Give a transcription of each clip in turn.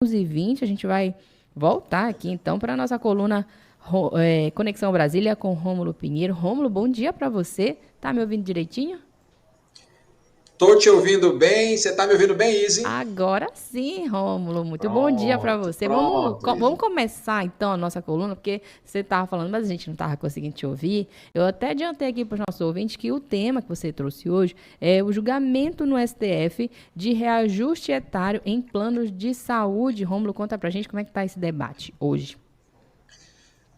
11h20, a gente vai voltar aqui então para a nossa coluna Conexão Brasília com Rômulo Pinheiro. Rômulo, bom dia para você. Tá me ouvindo direitinho? Tô te ouvindo bem. Você tá me ouvindo bem, Izzy? Agora sim, Rômulo. Muito bom dia para Pronto, você. Vamos, pronto, vamos Izzy. começar então a nossa coluna, porque você estava falando, mas a gente não estava conseguindo te ouvir. Eu até adiantei aqui para os nossos ouvintes que o tema que você trouxe hoje é o julgamento no STF de reajuste etário em planos de saúde. Rômulo, conta pra gente como é que está esse debate hoje.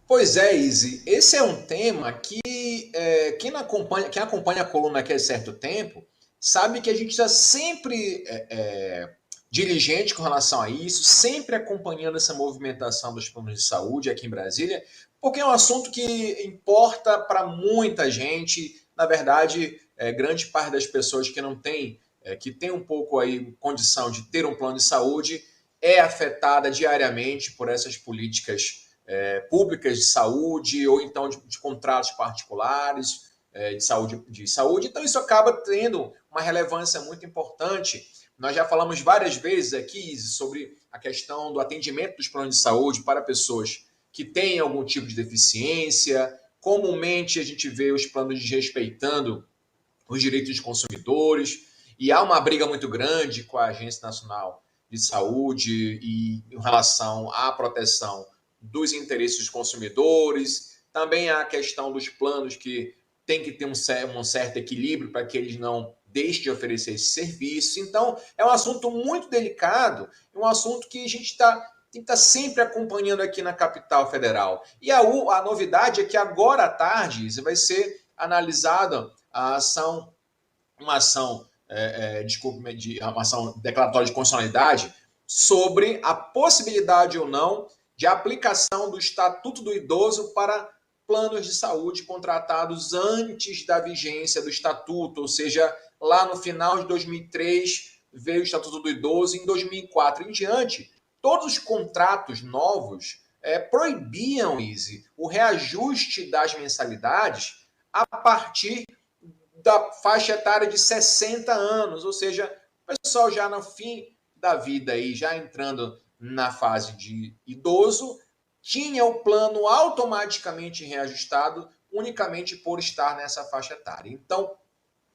Pois é, Izzy. Esse é um tema que quem acompanha a coluna aqui há certo tempo sabe que a gente está sempre diligente com relação a isso, sempre acompanhando essa movimentação dos planos de saúde aqui em Brasília, porque é um assunto que importa para muita gente. Na verdade, grande parte das pessoas que não tem, que tem um pouco aí condição de ter um plano de saúde, é afetada diariamente por essas políticas públicas de saúde ou então de contratos particulares de saúde. Então, isso acaba tendo uma relevância muito importante. Nós já falamos várias vezes aqui sobre a questão do atendimento dos planos de saúde para pessoas que têm algum tipo de deficiência. Comumente, a gente vê os planos desrespeitando os direitos dos consumidores, e há uma briga muito grande com a Agência Nacional de Saúde e em relação à proteção dos interesses dos consumidores. Também há a questão dos planos que tem que ter um certo equilíbrio para que eles não deixem de oferecer esse serviço. Então, é um assunto muito delicado, um assunto que a gente tem que estar sempre acompanhando aqui na capital federal. E a novidade é que agora à tarde vai ser analisada a ação, uma ação, uma ação declaratória de constitucionalidade sobre a possibilidade ou não de aplicação do Estatuto do Idoso para planos de saúde contratados antes da vigência do Estatuto, ou seja, lá no final de 2003 veio o Estatuto do Idoso, em 2004 em diante, todos os contratos novos proibiam, Izzy, o reajuste das mensalidades a partir da faixa etária de 60 anos, ou seja, o pessoal já no fim da vida aí, já entrando na fase de idoso, tinha o plano automaticamente reajustado unicamente por estar nessa faixa etária. Então,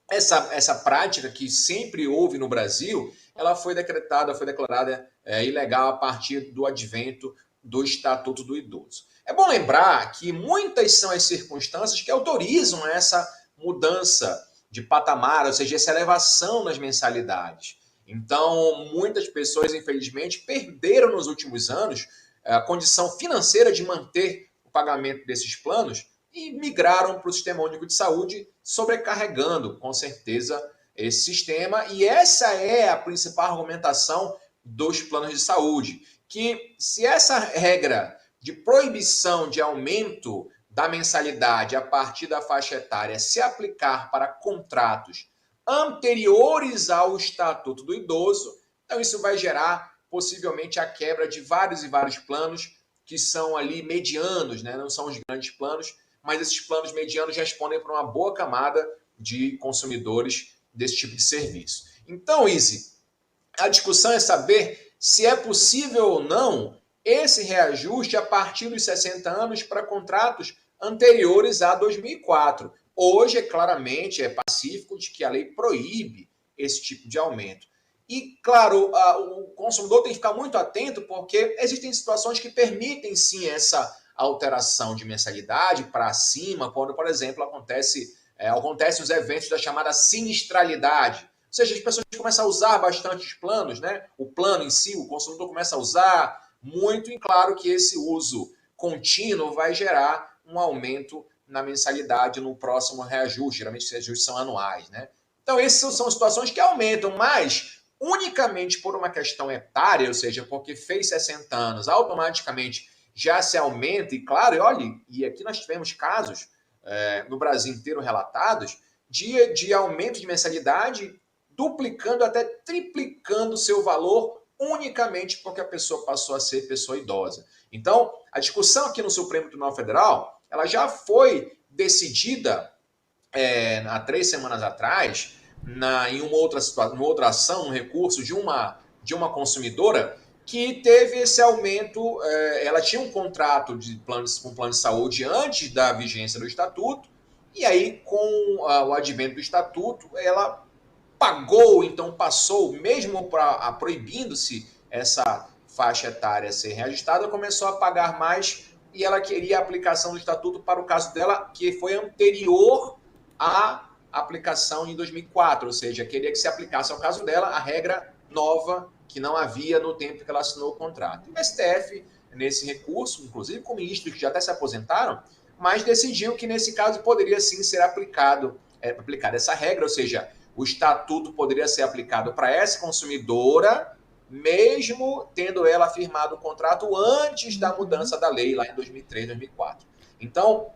essa prática que sempre houve no Brasil, ela foi declarada ilegal a partir do advento do Estatuto do Idoso. É bom lembrar que muitas são as circunstâncias que autorizam essa mudança de patamar, ou seja, essa elevação nas mensalidades. Então, muitas pessoas, infelizmente, perderam nos últimos anos a condição financeira de manter o pagamento desses planos e migraram para o Sistema Único de Saúde, sobrecarregando, com certeza, esse sistema. E essa é a principal argumentação dos planos de saúde, que se essa regra de proibição de aumento da mensalidade a partir da faixa etária se aplicar para contratos anteriores ao Estatuto do Idoso, então isso vai gerar possivelmente a quebra de vários e vários planos que são ali medianos, né? Não são os grandes planos, mas esses planos medianos respondem para uma boa camada de consumidores desse tipo de serviço. Então, Izzy, a discussão é saber se é possível ou não esse reajuste a partir dos 60 anos para contratos anteriores a 2004. Hoje, claramente, é pacífico de que a lei proíbe esse tipo de aumento. E, claro, o consumidor tem que ficar muito atento, porque existem situações que permitem sim essa alteração de mensalidade para cima, quando, por exemplo, acontecem os eventos da chamada sinistralidade. Ou seja, as pessoas começam a usar bastante os planos, né? O plano em si, o consumidor começa a usar muito, e claro que esse uso contínuo vai gerar um aumento na mensalidade no próximo reajuste. Geralmente esses reajustes são anuais, né? Então, essas são situações que aumentam, mas unicamente por uma questão etária, ou seja, porque fez 60 anos, automaticamente já se aumenta, e claro, olha, e aqui nós tivemos casos no Brasil inteiro relatados de aumento de mensalidade duplicando até triplicando seu valor unicamente porque a pessoa passou a ser pessoa idosa. Então, a discussão aqui no Supremo Tribunal Federal, ela já foi decidida há 3 semanas atrás, em uma outra ação, um recurso de uma consumidora, que teve esse aumento. Ela tinha um contrato com plano de saúde antes da vigência do estatuto, e aí, com o advento do estatuto, ela pagou, então passou, mesmo proibindo-se essa faixa etária ser reajustada, começou a pagar mais e ela queria a aplicação do estatuto para o caso dela, que foi anterior à aplicação em 2004, ou seja, queria que se aplicasse ao caso dela a regra nova que não havia no tempo que ela assinou o contrato. E o STF, nesse recurso, inclusive com ministros que já até se aposentaram, mas decidiu que nesse caso poderia sim ser aplicada essa regra, ou seja, o estatuto poderia ser aplicado para essa consumidora, mesmo tendo ela firmado o contrato antes da mudança da lei, lá em 2003, 2004. Então,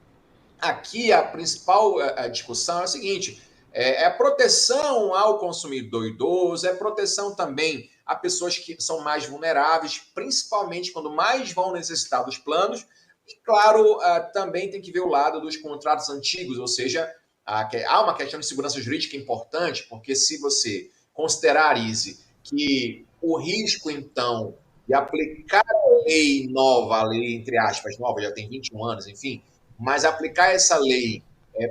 aqui a principal discussão é a seguinte: é proteção ao consumidor idoso, é proteção também a pessoas que são mais vulneráveis, principalmente quando mais vão necessitar dos planos. E, claro, também tem que ver o lado dos contratos antigos, ou seja, há uma questão de segurança jurídica importante, porque se você considerar, Izzy, que o risco, então, de aplicar a lei nova, a lei, entre aspas, nova, já tem 21 anos, enfim, mas aplicar essa lei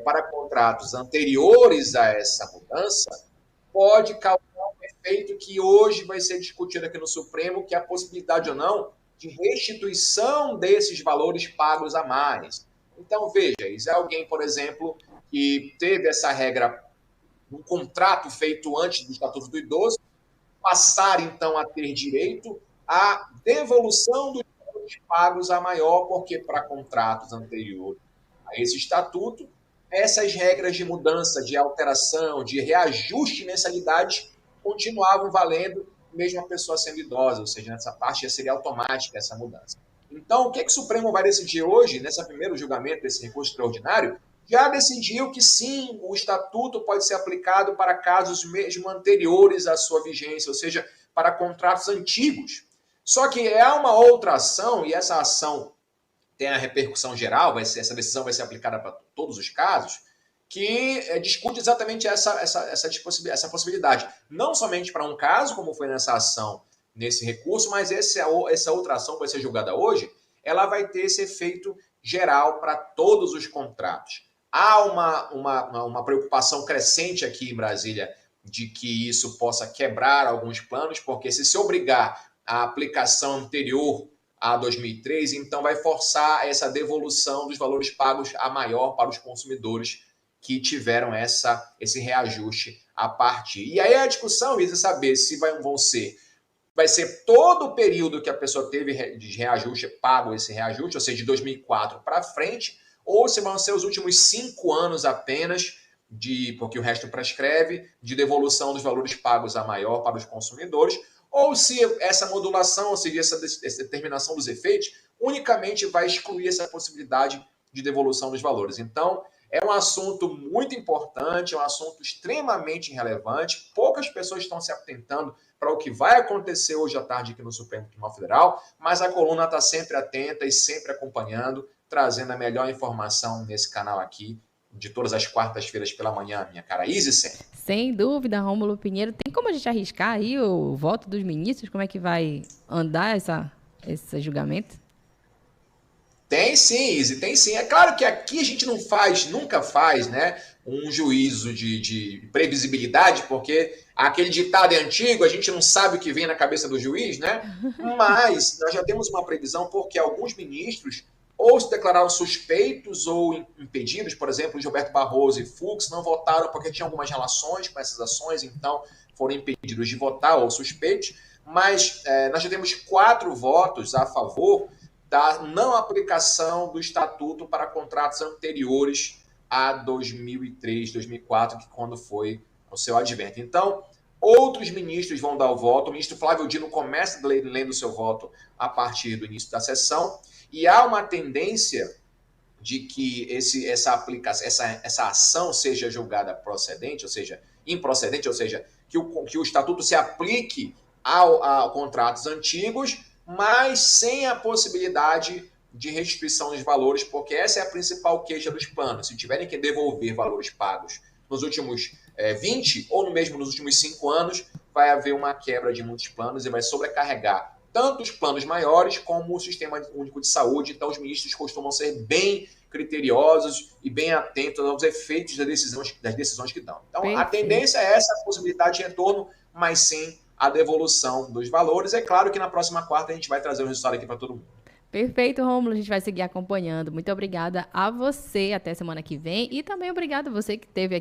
para contratos anteriores a essa mudança pode causar um efeito que hoje vai ser discutido aqui no Supremo, que é a possibilidade ou não de restituição desses valores pagos a mais. Então, veja, isso é alguém, por exemplo, que teve essa regra num contrato feito antes do Estatuto do Idoso, passar, então, a ter direito à devolução dos valores pagos a maior, porque para contratos anteriores a esse estatuto, essas regras de mudança, de alteração, de reajuste de mensalidades continuavam valendo, mesmo a pessoa sendo idosa, ou seja, nessa parte já seria automática essa mudança. Então, o que o Supremo vai decidir hoje, nesse primeiro julgamento desse recurso extraordinário? Já decidiu que sim, o estatuto pode ser aplicado para casos mesmo anteriores à sua vigência, ou seja, para contratos antigos. Só que é uma outra ação, e essa ação tem a repercussão geral, essa decisão vai ser aplicada para todos os casos, que discute exatamente essa possibilidade. Não somente para um caso, como foi nessa ação, nesse recurso, mas essa outra ação que vai ser julgada hoje, ela vai ter esse efeito geral para todos os contratos. Há uma preocupação crescente aqui em Brasília de que isso possa quebrar alguns planos, porque se obrigar a aplicação anterior a 2003, então vai forçar essa devolução dos valores pagos a maior para os consumidores que tiveram esse reajuste a partir. E aí a discussão é saber se vai ser todo o período que a pessoa teve de reajuste, pago esse reajuste, ou seja, de 2004 para frente, ou se vão ser os últimos 5 anos apenas, porque o resto prescreve, de devolução dos valores pagos a maior para os consumidores, ou se essa modulação, ou seja, essa determinação dos efeitos, unicamente vai excluir essa possibilidade de devolução dos valores. Então, é um assunto muito importante, é um assunto extremamente relevante, poucas pessoas estão se atentando para o que vai acontecer hoje à tarde aqui no Supremo Tribunal Federal, mas a coluna está sempre atenta e sempre acompanhando, trazendo a melhor informação nesse canal aqui, de todas as quartas-feiras pela manhã, minha cara Izzy. Sem dúvida, Rômulo Pinheiro. Tem como a gente arriscar aí o voto dos ministros? Como é que vai andar esse julgamento? Tem sim, Izzy, tem sim. É claro que aqui a gente nunca faz, né, um juízo de previsibilidade, porque aquele ditado é antigo, a gente não sabe o que vem na cabeça do juiz, né? Mas nós já temos uma previsão porque alguns ministros ou se declararam suspeitos ou impedidos, por exemplo, Gilberto Barroso e Fux não votaram porque tinham algumas relações com essas ações, então foram impedidos de votar ou suspeitos, mas nós já temos 4 votos a favor da não aplicação do estatuto para contratos anteriores a 2003, 2004, que quando foi o seu advento. Então, outros ministros vão dar o voto. O ministro Flávio Dino começa lendo o seu voto a partir do início da sessão, e há uma tendência de que essa ação seja julgada procedente, ou seja, improcedente, ou seja, que o estatuto se aplique a contratos antigos, mas sem a possibilidade de restituição dos valores, porque essa é a principal queixa dos planos. Se tiverem que devolver valores pagos nos últimos 20 ou mesmo nos últimos 5 anos, vai haver uma quebra de muitos planos e vai sobrecarregar tanto os planos maiores como o Sistema Único de Saúde. Então, os ministros costumam ser bem criteriosos e bem atentos aos efeitos das decisões que dão. Então, a Perfeito. tendência é essa possibilidade de retorno, mas sim a devolução dos valores. É claro que na próxima quarta a gente vai trazer o resultado aqui para todo mundo. Perfeito, Rômulo. A gente vai seguir acompanhando. Muito obrigada a você. Até semana que vem. E também obrigada a você que esteve aqui